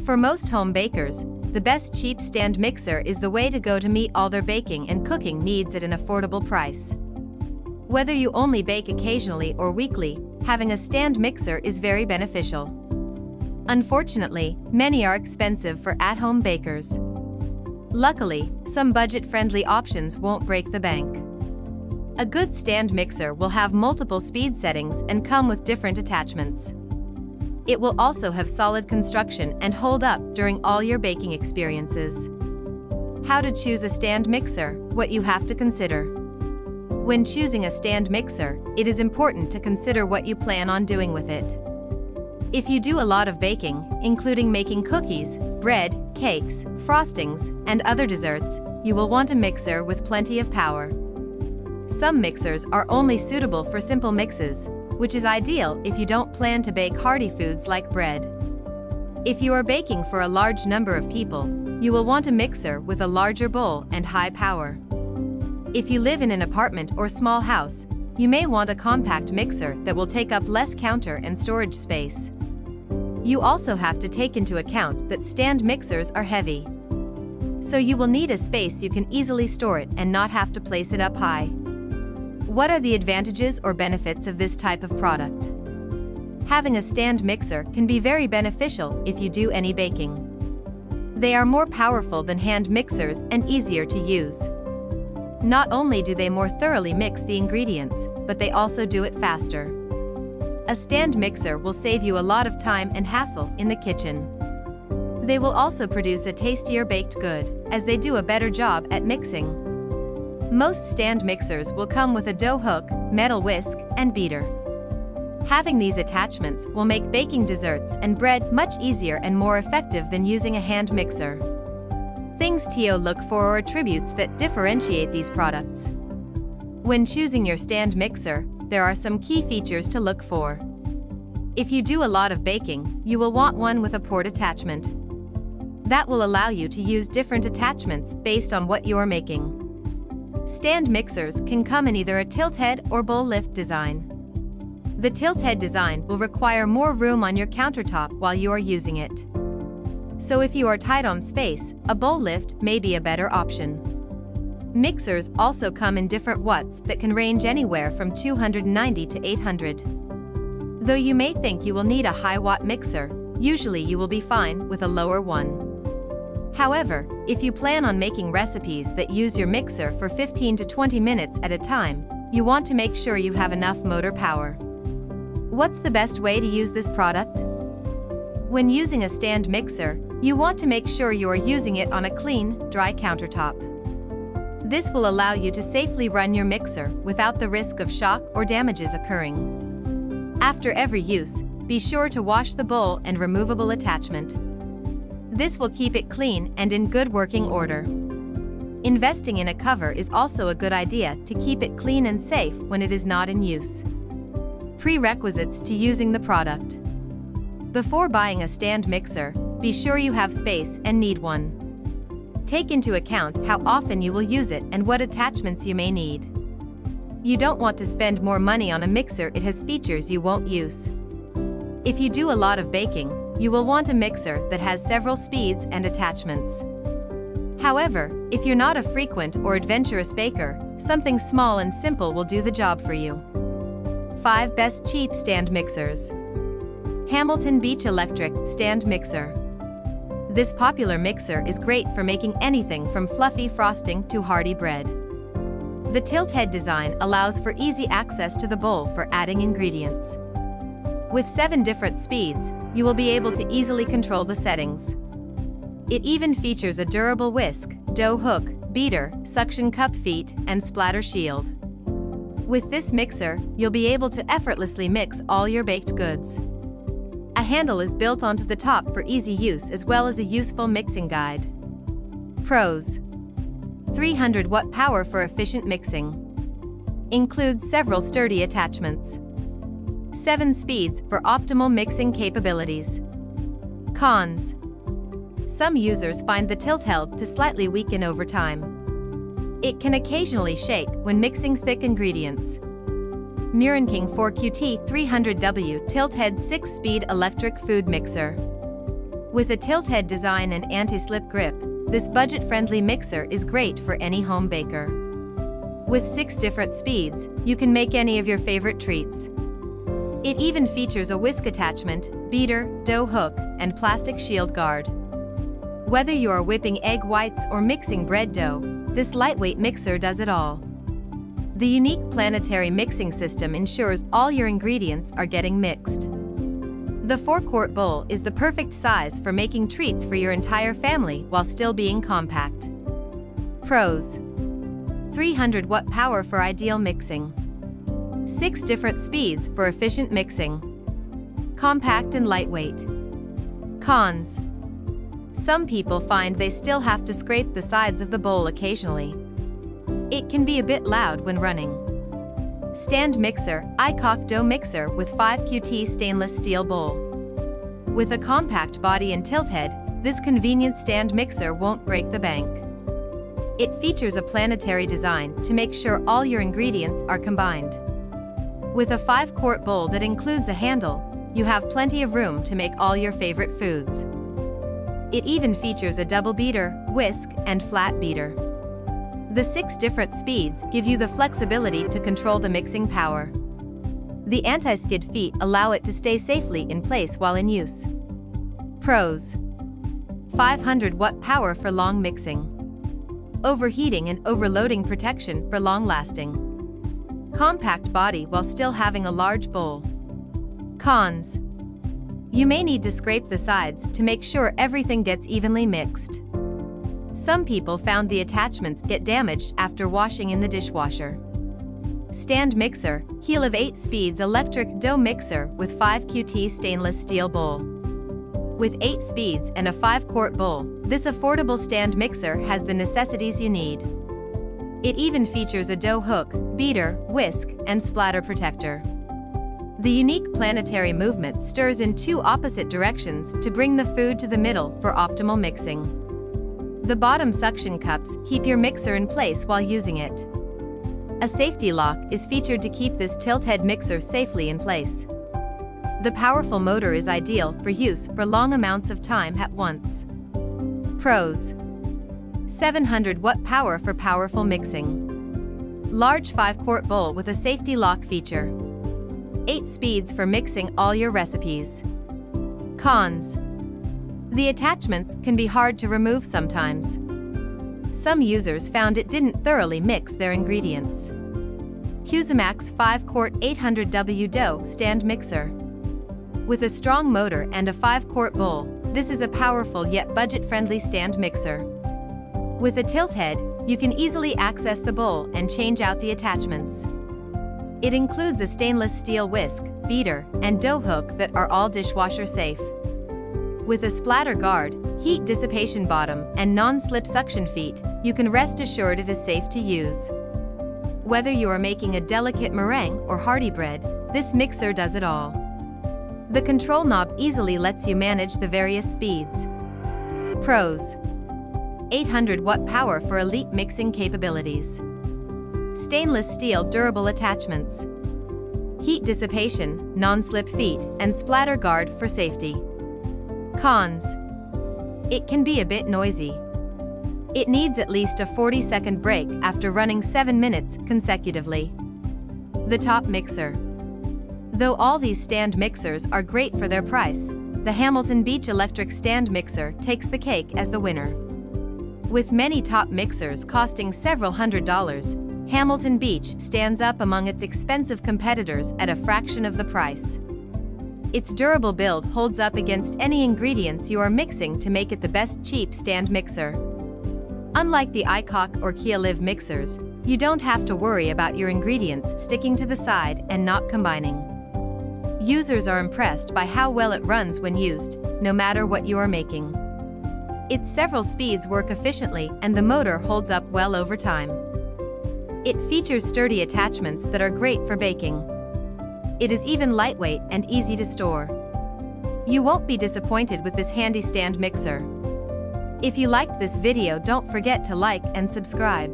For most home bakers, the best cheap stand mixer is the way to go to meet all their baking and cooking needs at an affordable price. Whether you only bake occasionally or weekly, having a stand mixer is very beneficial. Unfortunately, many are expensive for at-home bakers. Luckily, some budget-friendly options won't break the bank. A good stand mixer will have multiple speed settings and come with different attachments. It will also have solid construction and hold up during all your baking experiences. How to choose a stand mixer, what you have to consider. When choosing a stand mixer, it is important to consider what you plan on doing with it. If you do a lot of baking, including making cookies, bread, cakes, frostings, and other desserts, you will want a mixer with plenty of power. Some mixers are only suitable for simple mixes, which is ideal if you don't plan to bake hearty foods like bread. If you are baking for a large number of people, you will want a mixer with a larger bowl and high power. If you live in an apartment or small house, you may want a compact mixer that will take up less counter and storage space. You also have to take into account that stand mixers are heavy. So you will need a space you can easily store it and not have to place it up high. What are the advantages or benefits of this type of product? Having a stand mixer can be very beneficial if you do any baking. They are more powerful than hand mixers and easier to use. Not only do they more thoroughly mix the ingredients, but they also do it faster. A stand mixer will save you a lot of time and hassle in the kitchen. They will also produce a tastier baked good, as they do a better job at mixing. Most stand mixers will come with a dough hook, metal whisk, and beater. Having these attachments will make baking desserts and bread much easier and more effective than using a hand mixer. Things to look for or attributes that differentiate these products. When choosing your stand mixer, there are some key features to look for. If you do a lot of baking, you will want one with a port attachment. That will allow you to use different attachments based on what you are making. Stand mixers can come in either a tilt head or bowl lift design. The tilt head design will require more room on your countertop while you are using it. So if you are tight on space, a bowl lift may be a better option. Mixers also come in different watts that can range anywhere from 290 to 800. Though you may think you will need a high watt mixer, usually you will be fine with a lower one. However, if you plan on making recipes that use your mixer for 15 to 20 minutes at a time, you want to make sure you have enough motor power. What's the best way to use this product? When using a stand mixer, you want to make sure you are using it on a clean, dry countertop. This will allow you to safely run your mixer without the risk of shock or damages occurring. After every use, be sure to wash the bowl and removable attachment. This will keep it clean and in good working order. Investing in a cover is also a good idea to keep it clean and safe when it is not in use. Prerequisites to using the product. Before buying a stand mixer, be sure you have space and need one. Take into account how often you will use it and what attachments you may need. You don't want to spend more money on a mixer it has features you won't use. If you do a lot of baking, you will want a mixer that has several speeds and attachments. However, if you're not a frequent or adventurous baker, something small and simple will do the job for you. 5 Best Cheap Stand Mixers. Hamilton Beach Electric Stand Mixer. This popular mixer is great for making anything from fluffy frosting to hearty bread. The tilt head design allows for easy access to the bowl for adding ingredients. With 7 different speeds, you will be able to easily control the settings. It even features a durable whisk, dough hook, beater, suction cup feet, and splatter shield. With this mixer, you'll be able to effortlessly mix all your baked goods. A handle is built onto the top for easy use as well as a useful mixing guide. Pros: 300 watt power for efficient mixing. Includes several sturdy attachments. 7 speeds for optimal mixing capabilities. Cons: some users find the tilt head to slightly weaken over time. It can occasionally shake when mixing thick ingredients. Mirenking 4QT 300W Tilt Head 6-Speed Electric Food Mixer. With a tilt-head design and anti-slip grip, this budget-friendly mixer is great for any home baker. With 6 different speeds, you can make any of your favorite treats. It even features a whisk attachment, beater, dough hook, and plastic shield guard. Whether you are whipping egg whites or mixing bread dough, this lightweight mixer does it all. The unique planetary mixing system ensures all your ingredients are getting mixed. The 4-quart bowl is the perfect size for making treats for your entire family while still being compact. Pros: 300-watt power for ideal mixing. 6 different speeds for efficient mixing. Compact and lightweight. Cons: some people find they still have to scrape the sides of the bowl occasionally. It can be a bit loud when running. Stand mixer, Icop dough mixer with 5QT stainless steel bowl. With a compact body and tilt head, this convenient stand mixer won't break the bank. It features a planetary design to make sure all your ingredients are combined. With a 5-quart bowl that includes a handle, you have plenty of room to make all your favorite foods. It even features a double beater, whisk, and flat beater. The 6 different speeds give you the flexibility to control the mixing power. The anti-skid feet allow it to stay safely in place while in use. Pros: 500-watt power for long mixing. Overheating and overloading protection for long-lasting. Compact body while still having a large bowl. Cons: you may need to scrape the sides to make sure everything gets evenly mixed. Some people found the attachments get damaged after washing in the dishwasher. Stand mixer, heel of 8 speeds electric dough mixer with 5QT stainless steel bowl. With 8 speeds and a 5-quart bowl, this affordable stand mixer has the necessities you need. It even features a dough hook, beater, whisk, and splatter protector. The unique planetary movement stirs in 2 opposite directions to bring the food to the middle for optimal mixing. The bottom suction cups keep your mixer in place while using it. A safety lock is featured to keep this tilt-head mixer safely in place. The powerful motor is ideal for use for long amounts of time at once. Pros: 700-watt power for powerful mixing. Large 5-quart bowl with a safety lock feature. 8 speeds for mixing all your recipes. Cons: the attachments can be hard to remove sometimes. Some users found it didn't thoroughly mix their ingredients. Cuisinmax 5-quart 800W dough stand mixer. With a strong motor and a 5-quart bowl, this is a powerful yet budget-friendly stand mixer. With a tilt head, you can easily access the bowl and change out the attachments. It includes a stainless steel whisk, beater, and dough hook that are all dishwasher safe. With a splatter guard, heat dissipation bottom, and non-slip suction feet, you can rest assured it is safe to use. Whether you are making a delicate meringue or hearty bread, this mixer does it all. The control knob easily lets you manage the various speeds. Pros: 800-watt power for elite mixing capabilities. Stainless steel durable attachments. Heat dissipation, non-slip feet, and splatter guard for safety. Cons: it can be a bit noisy. It needs at least a 40-second break after running 7 minutes consecutively. The top mixer. Though all these stand mixers are great for their price, the Hamilton Beach electric stand mixer takes the cake as the winner. With many top mixers costing several $100s, Hamilton Beach stands up among its expensive competitors at a fraction of the price. Its durable build holds up against any ingredients you are mixing to make it the best cheap stand mixer. Unlike the Icop or Kia Live mixers, you don't have to worry about your ingredients sticking to the side and not combining. Users are impressed by how well it runs when used, no matter what you are making. Its several speeds work efficiently and the motor holds up well over time. It features sturdy attachments that are great for baking. It is even lightweight and easy to store. You won't be disappointed with this handy stand mixer. If you liked this video, don't forget to like and subscribe.